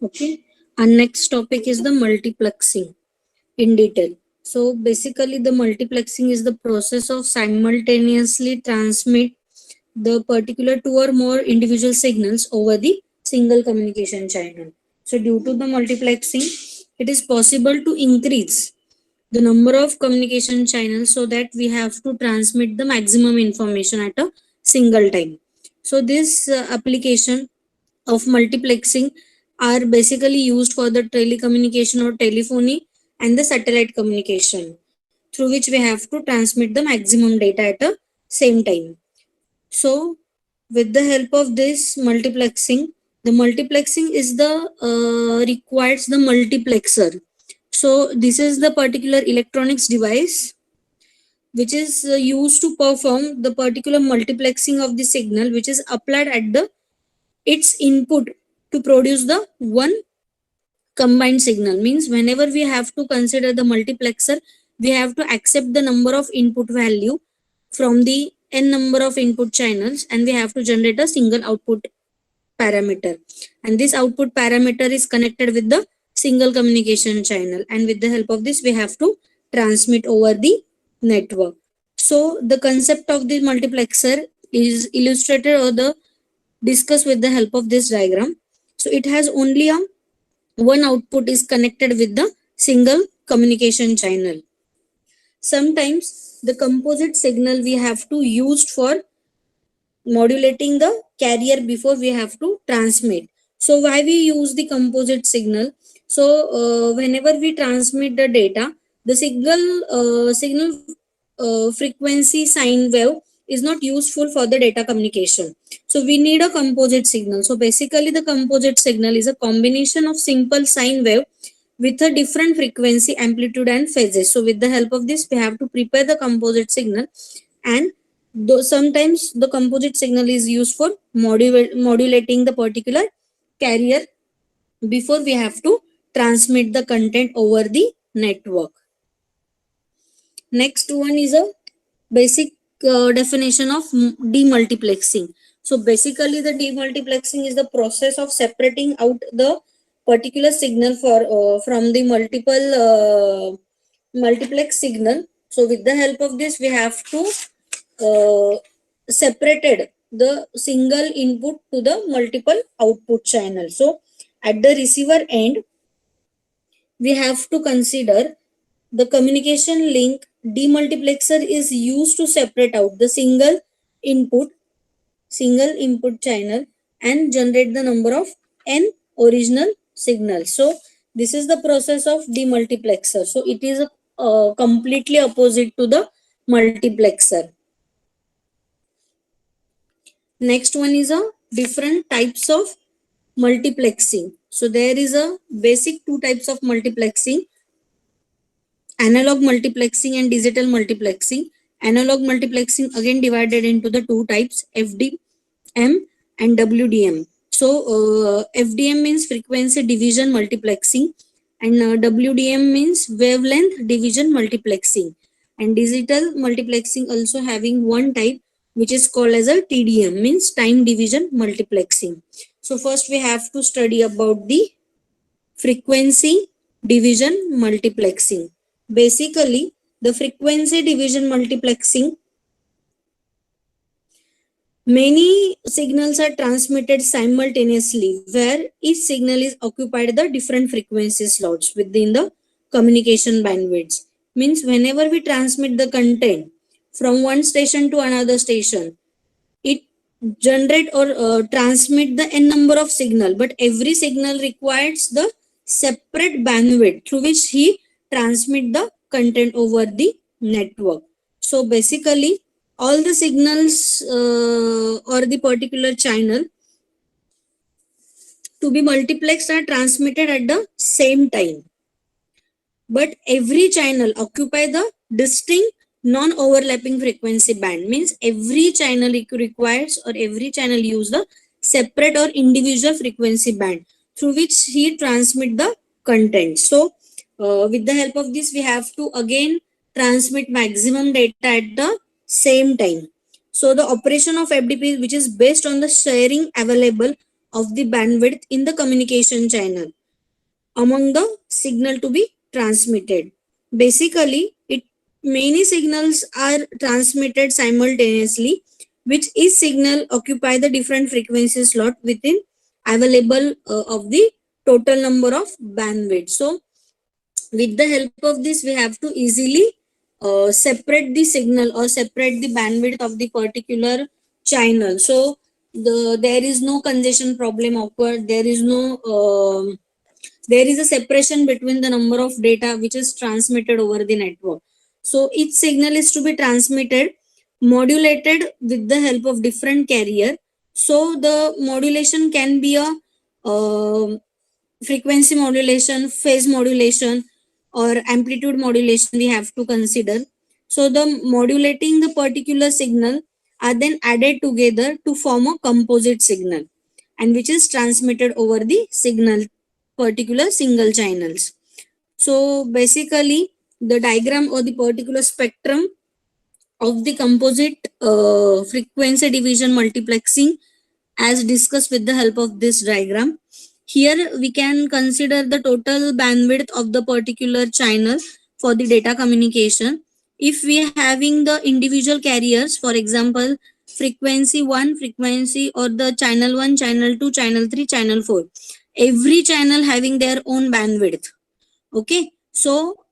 Okay. Our next topic is the multiplexing in detail. So basically the multiplexing is the process of simultaneously transmit the particular two or more individual signals over the single communication channel. So due to the multiplexing, it is possible to increase the number of communication channels so that we have to transmit the maximum information at a single time. So this application of multiplexing are basically used for the telecommunication or telephony and the satellite communication, through which we have to transmit the maximum data at a same time. So with the help of this multiplexing, the multiplexing is the requires the multiplexer. So this is the particular electronics device which is used to perform the particular multiplexing of the signal which is applied at the its input to produce the one combined signal. Means whenever we have to consider the multiplexer, we have to accept the number of input value from the n number of input channels, and we have to generate a single output parameter, and this output parameter is connected with the single communication channel, and with the help of this we have to transmit over the network. So the concept of the multiplexer is illustrated or the discussed with the help of this diagram. So it has only a one output is connected with the single communication channel. Sometimes the composite signal we have to use for modulating the carrier before we have to transmit. So why we use the composite signal? So whenever we transmit the data, the signal frequency sine wave is not useful for the data communication. So we need a composite signal. So basically the composite signal is a combination of simple sine wave with a different frequency, amplitude and phases. So with the help of this we have to prepare the composite signal, and though sometimes the composite signal is used for modulating the particular carrier before we have to transmit the content over the network. Next one is a basic definition of demultiplexing. So basically the demultiplexing is the process of separating out the particular signal for from the multiplex signal. So with the help of this we have to separated the single input to the multiple output channel. So at the receiver end we have to consider the communication link demultiplexer is used to separate out the input single input channel and generate the number of n original signals. So this is the process of demultiplexer. So it is completely opposite to the multiplexer. Next one is a different types of multiplexing. So there is a basic two types of multiplexing: analog multiplexing and digital multiplexing. Analog multiplexing again divided into the two types, FDM and WDM. So FDM means frequency division multiplexing, and WDM means wavelength division multiplexing. And digital multiplexing also having one type which is called as a TDM, means time division multiplexing. So first we have to study about the frequency division multiplexing. Basically, the frequency division multiplexing, many signals are transmitted simultaneously where each signal is occupied the different frequency slots within the communication bandwidths. Means whenever we transmit the content from one station to another station, it generate or transmit the n number of signal, but every signal requires the separate bandwidth through which he transmit the content over the network. So basically all the signals or the particular channel to be multiplexed are transmitted at the same time, but every channel occupy the distinct non-overlapping frequency band. Means every channel requires or every channel use the separate or individual frequency band through which he transmit the content. So with the help of this we have to again transmit maximum data at the same time. So the operation of FDP, which is based on the sharing available of the bandwidth in the communication channel among the signal to be transmitted. Basically, many signals are transmitted simultaneously, which each signal occupy the different frequency slot within available of the total number of bandwidth. So with the help of this, we have to easily separate the signal or separate the bandwidth of the particular channel. So there is no congestion problem occurred. There is a separation between the number of data which is transmitted over the network. So each signal is to be transmitted, modulated with the help of different carrier. So the modulation can be a frequency modulation, phase modulation, or amplitude modulation we have to consider. So the modulating the particular signal are then added together to form a composite signal, and which is transmitted over the signal particular single channels. So basically the diagram or the particular spectrum of the composite frequency division multiplexing as discussed with the help of this diagram. Here we can consider the total bandwidth of the particular channel for the data communication. If we are having the individual carriers, for example, frequency 1, frequency or the channel 1, channel 2, channel 3, channel 4, every channel having their own bandwidth. Okay, so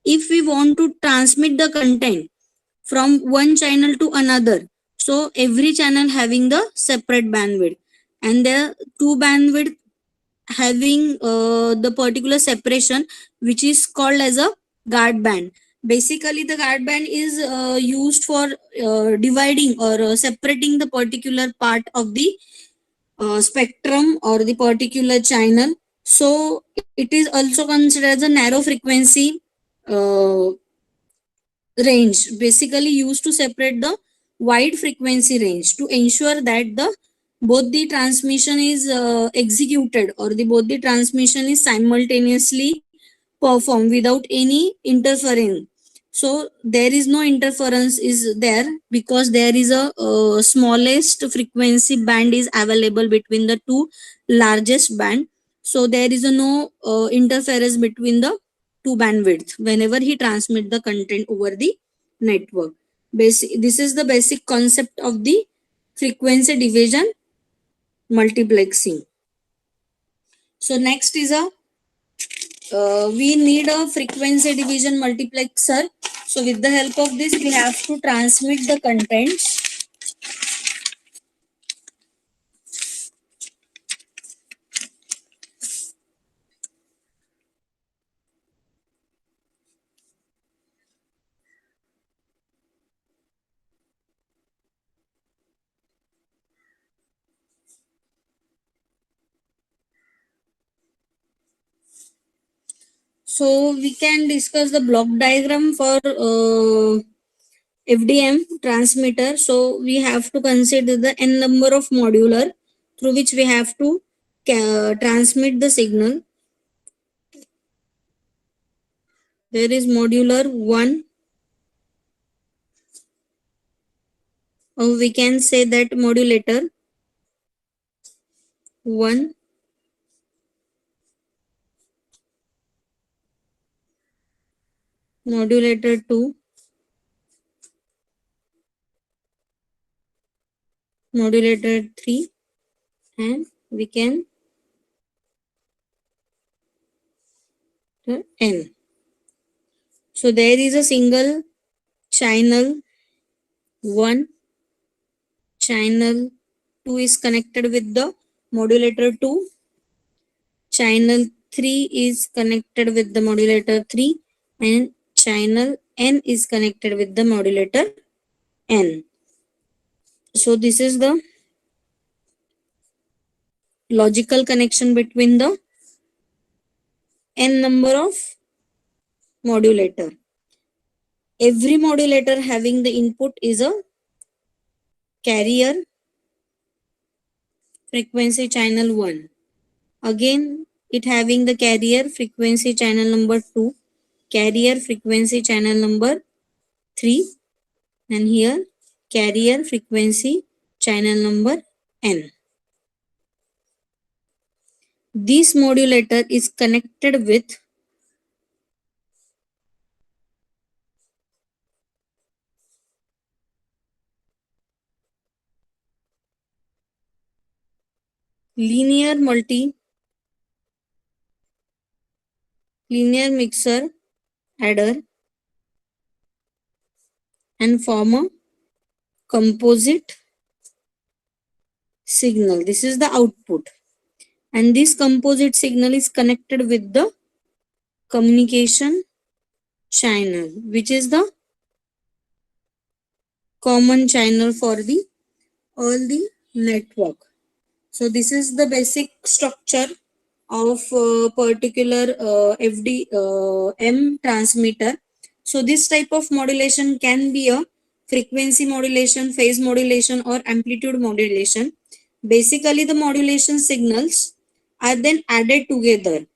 if we want to transmit the content from one channel to another, so every channel having the separate bandwidth, and the two bandwidth having the particular separation which is called as a guard band. Basically the guard band is used for dividing or separating the particular part of the spectrum or the particular channel. So it is also considered as a narrow frequency uh, range, basically used to separate the wide frequency range to ensure that the both the transmission is executed, or the both the transmission is simultaneously performed without any interfering. So there is no interference is there, because there is a smallest frequency band is available between the two largest band. So there is a no interference between the two bandwidth whenever he transmit the content over the network. This is the basic concept of the frequency division multiplexing. So next is a we need a frequency division multiplexer. So with the help of this, we have to transmit the contents. So we can discuss the block diagram for FDM transmitter. So we have to consider the n number of modular through which we have to transmit the signal. There is modular 1, or we can say that modulator 1, modulator 2, modulator 3, and we can n. So there is a single channel 1, channel 2 is connected with the modulator 2, channel 3 is connected with the modulator 3, and channel n is connected with the modulator n. So this is the logical connection between the n number of modulator. Every modulator having the input is a carrier frequency channel 1. Again, it having the carrier frequency channel number 2, carrier frequency channel number 3, and here carrier frequency channel number n. This modulator is connected with linear mixer adder and form a composite signal. This is the output, and this composite signal is connected with the communication channel, which is the common channel for the all the network. So this is the basic structure of particular FDM transmitter. So this type of modulation can be a frequency modulation, phase modulation, or amplitude modulation. Basically, the modulation signals are then added together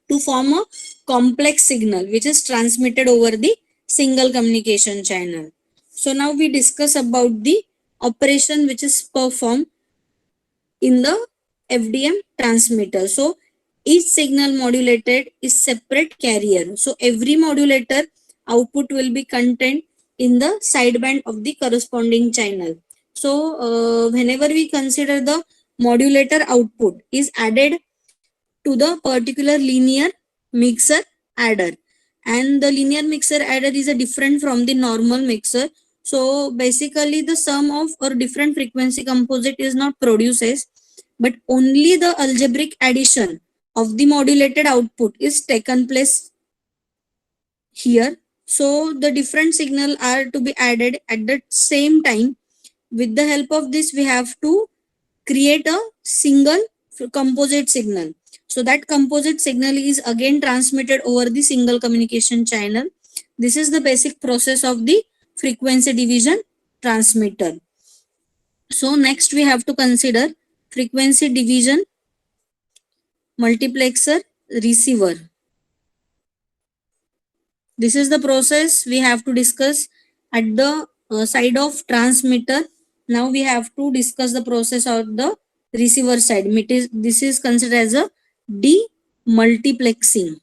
to form a complex signal which is transmitted over the single communication channel. So now we discuss about the operation which is performed in the FDM transmitter. So each signal modulated is separate carrier. So every modulator output will be contained in the sideband of the corresponding channel. So whenever we consider the modulator output is added to the particular linear mixer adder, and the linear mixer adder is a different from the normal mixer. So basically the sum of or different frequency composite is not produces, but only the algebraic addition of the modulated output is taken place here. So the different signal are to be added at the same time. With the help of this we have to create a single composite signal. So that composite signal is again transmitted over the single communication channel. This is the basic process of the frequency division transmitter. So next we have to consider frequency division multiplexer receiver. This is the process we have to discuss at the side of transmitter. Now we have to discuss the process of the receiver side. This is considered as a demultiplexing.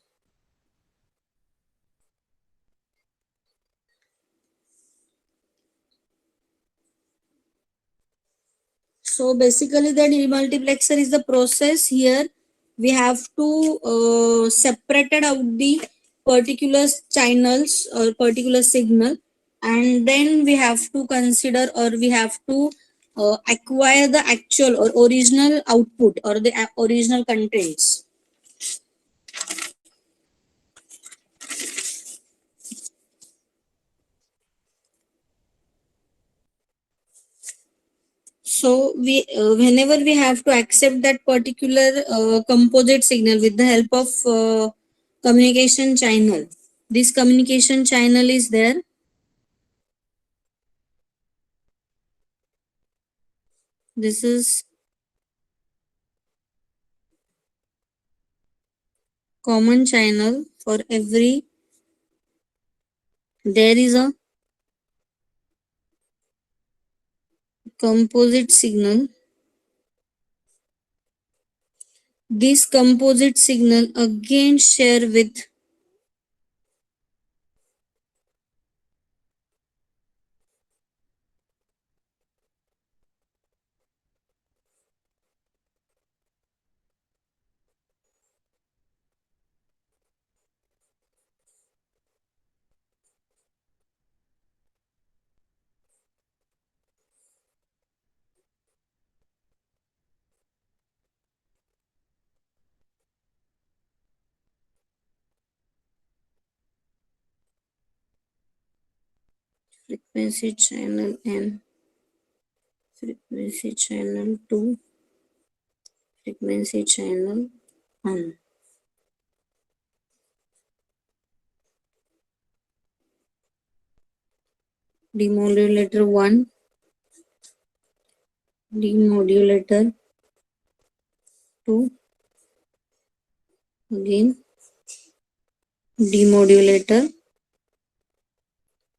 So basically the demultiplexer is the process here. We have to separated out the particular channels or particular signal, and then we have to consider or we have to acquire the actual or original output or the original contents. So we whenever we have to accept that particular composite signal with the help of communication channel, this communication channel is there. This is common channel for every. There is a composite signal. This composite signal again share with frequency channel N, frequency channel 2, frequency channel 1. Demodulator 1, demodulator 2, again demodulator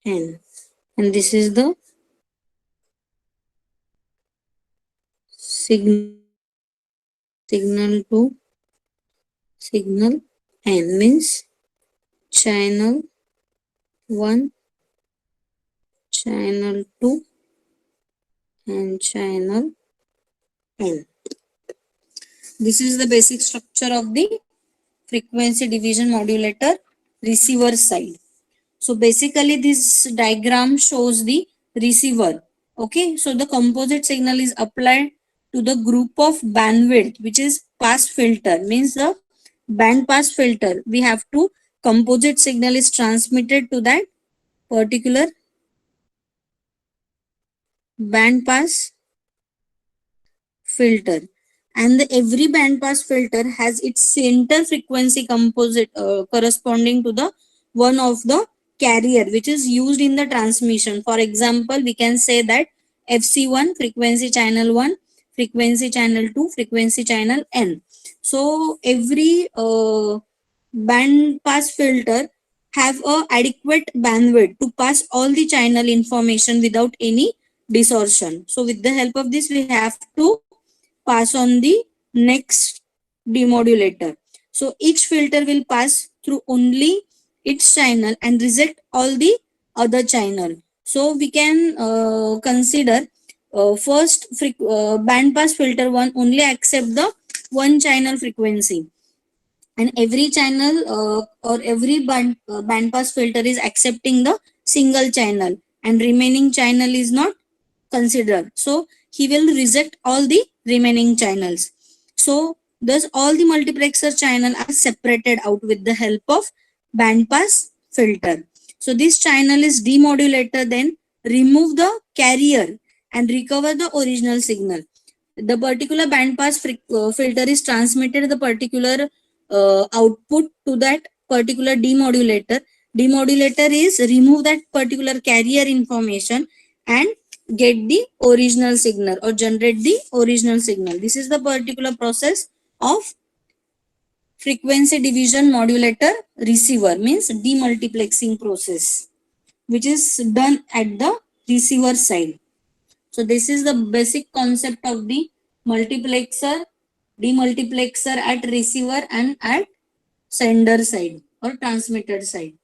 N, and this is the signal to signal N means channel 1, channel 2 and channel N. This is the basic structure of the frequency division modulator receiver side. So basically this diagram shows the receiver. Okay, so the composite signal is applied to the group of bandwidth which is pass filter, means the band pass filter. We have to composite signal is transmitted to that particular band pass filter, and every band pass filter has its center frequency composite corresponding to the one of the carrier which is used in the transmission. For example, we can say that FC1 frequency channel 1, frequency channel 2, frequency channel N. So every band pass filter have a adequate bandwidth to pass all the channel information without any distortion. So with the help of this we have to pass on the next demodulator. So each filter will pass through only its channel and reject all the other channel. So we can consider first band pass filter 1 only accept the one channel frequency, and every channel or every band pass filter is accepting the single channel and remaining channel is not considered. So he will reject all the remaining channels. So thus all the multiplexer channel are separated out with the help of band pass filter. So this channel is demodulator, then remove the carrier and recover the original signal. The particular band pass filter is transmitted the particular output to that particular demodulator. Demodulator is remove that particular carrier information and get the original signal or generate the original signal. This is the particular process of frequency division modulator receiver, means demultiplexing process, which is done at the receiver side. So this is the basic concept of the multiplexer, demultiplexer at receiver and at sender side or transmitter side.